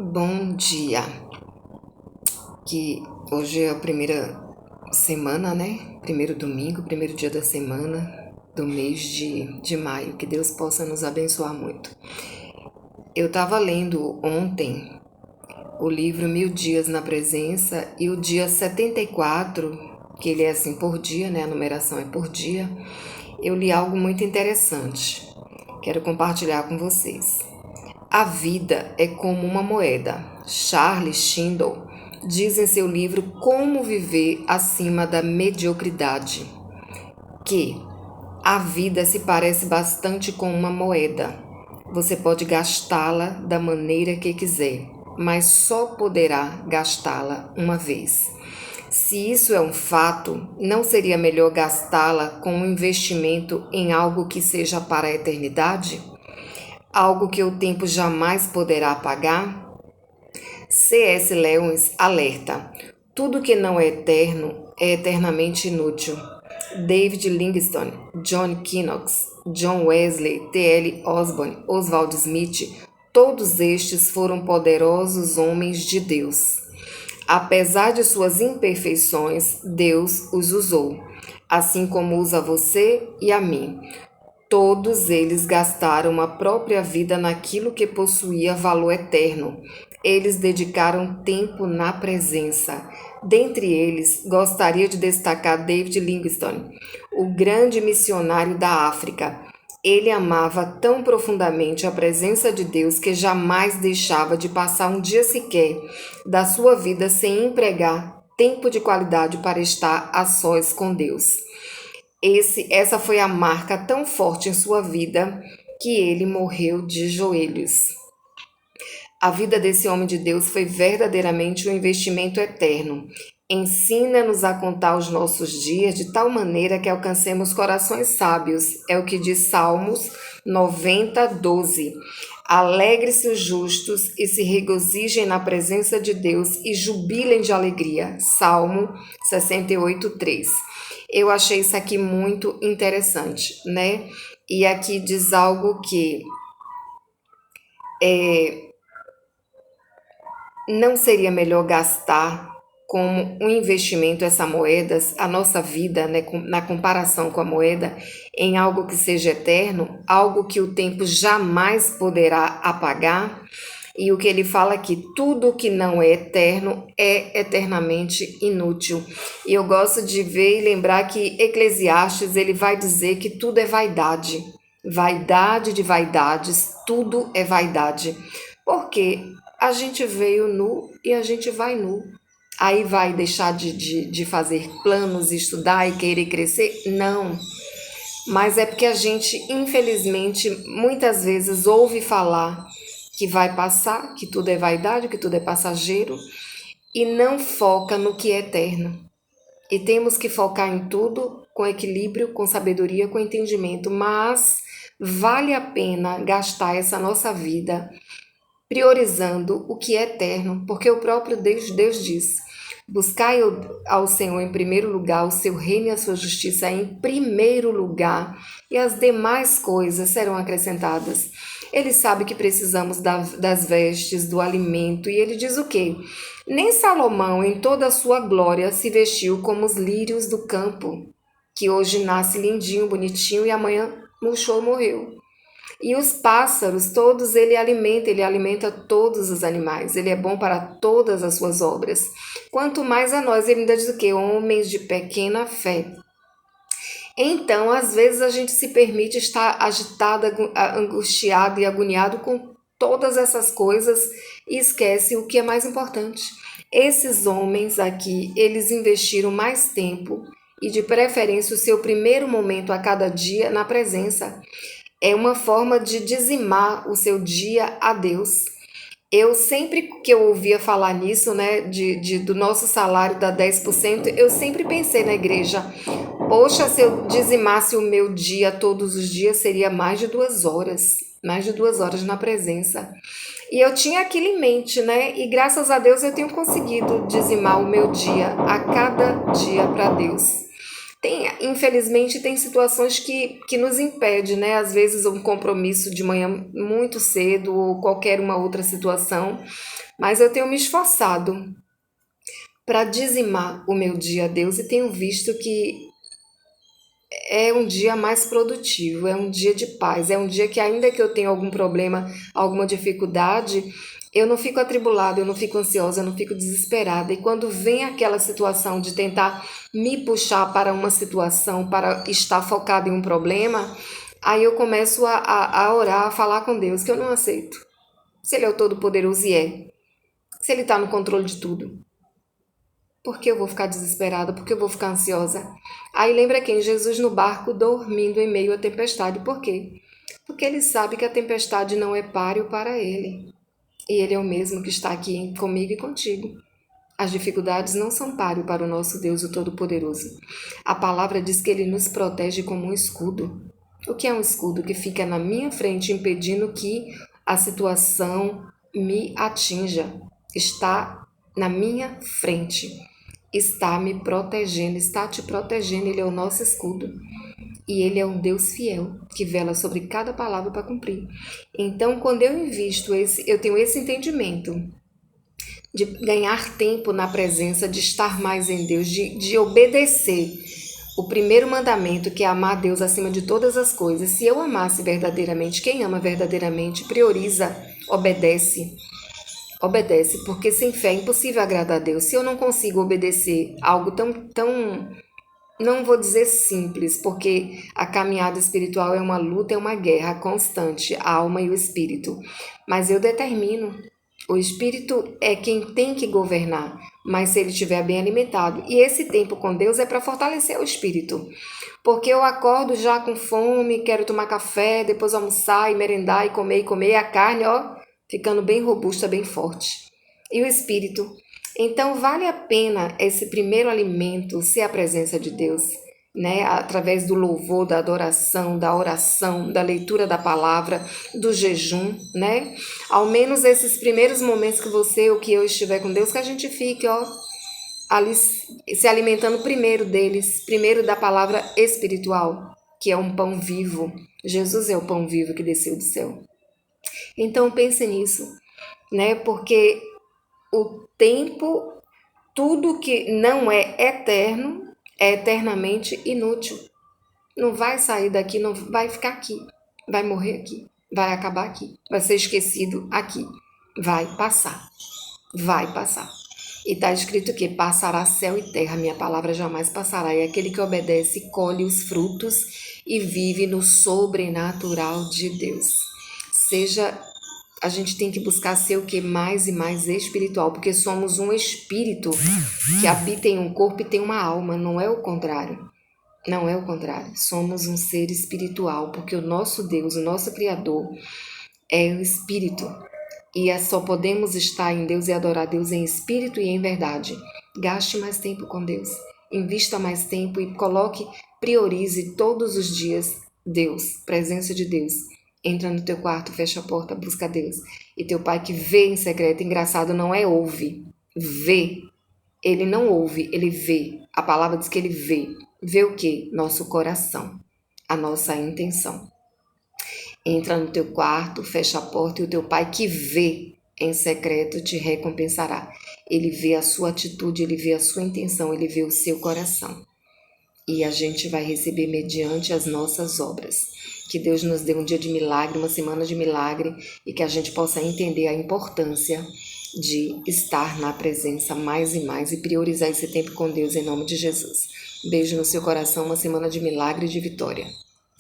Bom dia, que hoje é a primeira semana, né? Primeiro domingo, primeiro dia da semana do mês de maio. Que Deus possa nos abençoar muito. Eu estava lendo ontem o livro 1000 Dias na Presença e o dia 74, que ele é assim por dia, né? A numeração é por dia. Eu li algo muito interessante. Quero compartilhar com vocês. A vida é como uma moeda. Charles Schindel diz em seu livro Como Viver Acima da Mediocridade que a vida se parece bastante com uma moeda. Você pode gastá-la da maneira que quiser, mas só poderá gastá-la uma vez. Se isso é um fato, não seria melhor gastá-la com um investimento em algo que seja para a eternidade? Algo que o tempo jamais poderá apagar? C.S. Lewis alerta: tudo que não é eterno é eternamente inútil. David Livingstone, John Knox, John Wesley, T.L. Osborne, Oswald Smith, todos estes foram poderosos homens de Deus. Apesar de suas imperfeições, Deus os usou, assim como usa você e a mim. Todos eles gastaram a própria vida naquilo que possuía valor eterno. Eles dedicaram tempo na presença. Dentre eles, gostaria de destacar David Livingstone, o grande missionário da África. Ele amava tão profundamente a presença de Deus que jamais deixava de passar um dia sequer da sua vida sem empregar tempo de qualidade para estar a sós com Deus. Essa foi a marca tão forte em sua vida que ele morreu de joelhos. A vida desse homem de Deus foi verdadeiramente um investimento eterno. Ensina-nos a contar os nossos dias de tal maneira que alcancemos corações sábios. É o que diz Salmos 90:12. Alegre-se os justos e se regozijem na presença de Deus e jubilem de alegria. Salmo 68:3. Eu achei isso aqui muito interessante, né? E aqui diz algo que não seria melhor gastar como um investimento essa moeda, a nossa vida, né, na comparação com a moeda, em algo que seja eterno, algo que o tempo jamais poderá apagar? E o que ele fala aqui, tudo que não é eterno é eternamente inútil. E eu gosto de ver e lembrar que Eclesiastes, ele vai dizer que tudo é vaidade. Vaidade de vaidades, tudo é vaidade. Porque a gente veio nu e a gente vai nu. Aí vai deixar de fazer planos, estudar e querer crescer? Não. Mas é porque a gente, infelizmente, muitas vezes ouve falar que vai passar, que tudo é vaidade, que tudo é passageiro, e não foca no que é eterno. E temos que focar em tudo com equilíbrio, com sabedoria, com entendimento, mas vale a pena gastar essa nossa vida priorizando o que é eterno, porque o próprio Deus diz: buscai ao Senhor em primeiro lugar, o seu reino e a sua justiça em primeiro lugar, e as demais coisas serão acrescentadas. Ele sabe que precisamos das vestes, do alimento, e ele diz o quê? Nem Salomão, em toda a sua glória, se vestiu como os lírios do campo, que hoje nasce lindinho, bonitinho, e amanhã murchou, morreu. E os pássaros, todos ele alimenta todos os animais, ele é bom para todas as suas obras. Quanto mais a nós, ele ainda diz o quê? Homens de pequena fé. Então, às vezes a gente se permite estar agitado, angustiado e agoniado com todas essas coisas e esquece o que é mais importante. Esses homens aqui, eles investiram mais tempo e de preferência o seu primeiro momento a cada dia na presença. É uma forma de dizimar o seu dia a Deus. Eu sempre que eu ouvia falar nisso, né, do nosso salário dar 10%, eu sempre pensei na igreja, poxa, se eu dizimasse o meu dia todos os dias, seria mais de 2 horas na presença. E eu tinha aquilo em mente, né, e graças a Deus eu tenho conseguido dizimar o meu dia, a cada dia para Deus. Infelizmente, tem situações que nos impedem, né? Às vezes um compromisso de manhã muito cedo ou qualquer uma outra situação, Mas eu tenho me esforçado para dizimar o meu dia a Deus e tenho visto que é um dia mais produtivo, é um dia de paz, é um dia que ainda que eu tenha algum problema, alguma dificuldade, eu não fico atribulada, eu não fico ansiosa, eu não fico desesperada. E quando vem aquela situação de tentar me puxar para uma situação, para estar focada em um problema, aí eu começo a orar, a falar com Deus, que eu não aceito. Se Ele é o Todo-Poderoso e é. Se Ele está no controle de tudo. Por que eu vou ficar desesperada? Por que eu vou ficar ansiosa? Aí lembra quem? Jesus no barco dormindo em meio à tempestade. Por quê? Porque ele sabe que a tempestade não é páreo para ele. E ele é o mesmo que está aqui comigo e contigo. As dificuldades não são páreo para o nosso Deus, o Todo-Poderoso. A palavra diz que ele nos protege como um escudo. O que é um escudo? Que fica na minha frente impedindo que a situação me atinja. Está na minha frente. Está me protegendo, está te protegendo. Ele é o nosso escudo. E Ele é um Deus fiel, que vela sobre cada palavra para cumprir. Então, quando eu invisto eu tenho esse entendimento de ganhar tempo na presença, de estar mais em Deus, de obedecer o primeiro mandamento, que é amar a Deus acima de todas as coisas. Se eu amasse verdadeiramente, quem ama verdadeiramente prioriza, obedece. Obedece, porque sem fé é impossível agradar a Deus. Se eu não consigo obedecer algo tão, não vou dizer simples, porque a caminhada espiritual é uma luta, é uma guerra constante, a alma e o espírito. Mas eu determino. O espírito é quem tem que governar, mas se ele estiver bem alimentado. E esse tempo com Deus é para fortalecer o espírito. Porque eu acordo já com fome, quero tomar café, depois almoçar e merendar e comer, e a carne, ó, ficando bem robusta, bem forte. E o espírito? Então vale a pena esse primeiro alimento ser a presença de Deus, né? Através do louvor, da adoração, da oração, da leitura da palavra, do jejum, né? Ao menos esses primeiros momentos que você ou que eu estiver com Deus, que a gente fique, ó, ali se alimentando primeiro deles, primeiro da palavra espiritual, que é um pão vivo. Jesus é o pão vivo que desceu do céu. Então pense nisso, né? Porque o tempo, tudo que não é eterno, é eternamente inútil. Não vai sair daqui, não vai ficar aqui, vai morrer aqui, vai acabar aqui, vai ser esquecido aqui, vai passar, vai passar. E está escrito que passará céu e terra, minha palavra jamais passará. E aquele que obedece colhe os frutos e vive no sobrenatural de Deus. A gente tem que buscar ser o que? Mais e mais espiritual, porque somos um espírito que habita em um corpo e tem uma alma, não é o contrário. Não é o contrário. Somos um ser espiritual, porque o nosso Deus, o nosso Criador, é o espírito. E só podemos estar em Deus e adorar Deus em espírito e em verdade. Gaste mais tempo com Deus. Invista mais tempo e priorize todos os dias Deus, presença de Deus. Entra no teu quarto, fecha a porta, busca Deus. E teu pai que vê em secreto, engraçado, não é ouve, vê. Ele não ouve, ele vê. A palavra diz que ele vê. Vê o quê? Nosso coração, a nossa intenção. Entra no teu quarto, fecha a porta e o teu pai que vê em secreto te recompensará. Ele vê a sua atitude, ele vê a sua intenção, ele vê o seu coração. E a gente vai receber mediante as nossas obras. Que Deus nos dê um dia de milagre, uma semana de milagre e que a gente possa entender a importância de estar na presença mais e mais e priorizar esse tempo com Deus em nome de Jesus. Beijo no seu coração, uma semana de milagre e de vitória.